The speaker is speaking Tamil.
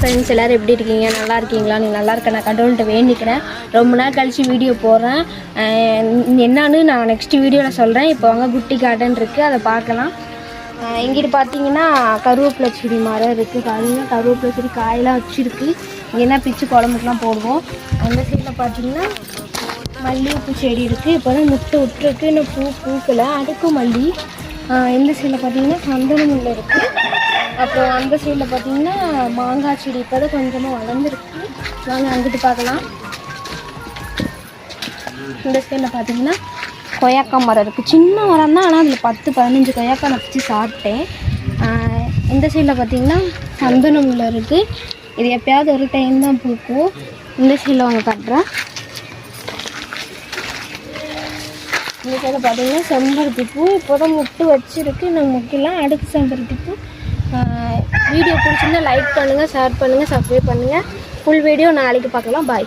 ஃப்ரெண்ட்ஸ் எல்லோரும் எப்படி இருக்கீங்க? நல்லா இருக்கீங்களா? நீ நல்லா இருக்க, நான் கடவுள்கிட்ட வேண்டிக்கிறேன். ரொம்ப நாள் கழித்து வீடியோ போடுறேன். என்னான்னு நான் நெக்ஸ்ட் வீடியோவில் சொல்கிறேன். இப்போ வாங்க குட்டி கார்டன் இருக்குது, அதை பார்க்கலாம். இங்கிட்டு பார்த்தீங்கன்னா கருவேப்பிலை செடி மரம் இருக்குது. பார்த்தீங்கன்னா கருவேப்பிலை செடி காயெல்லாம் வச்சுருக்கு. இங்கே பிச்சு குழம்புக்குலாம் போடுவோம். அந்த சைடில் பார்த்தீங்கன்னா மல்லிகைப்பூ செடி இருக்குது. இப்போ தான் முட்டை விட்டுருக்கு, இன்னும் பூக்கலை. அடுக்கும் மல்லி. இந்த சைடில் பார்த்தீங்கன்னா சந்தன முல்லை இருக்குது. அப்புறம் அந்த சைடில் பார்த்தீங்கன்னா மாங்காய் செடி இப்போ தான் கொஞ்சமாக வளர்ந்துருக்கு. வாங்க அங்கிட்டு பார்க்கலாம். இந்த சைடில் பார்த்தீங்கன்னா கொய்யாக்கா மரம் இருக்குது. சின்ன மரம் தான், ஆனால் அதில் 10-15 கொய்யாக்காய் நான் வச்சு சாப்பிட்டேன். இந்த சைடில் பார்த்தீங்கன்னா சந்தன முல்லை இருக்குது. இது எப்போயாவது ஒரு டைம் தான் பூக்கும். இந்த சைடில் வாங்க காட்டுறேன். இந்த சைடில் பார்த்தீங்கன்னா செம்பருத்தி பூ இப்போ தான் முட்டு வச்சுருக்கு. நான் முட்டெல்லாம் அடுக்கு செம்பருத்தி பூ. வீடியோ பிடிச்சிருந்தா லைக் பண்ணுங்கள், ஷேர் பண்ணுங்கள், சப்ஸ்கிரைப் பண்ணுங்கள். ஃபுல் வீடியோ நாளைக்கு பார்க்கலாம். பாய்.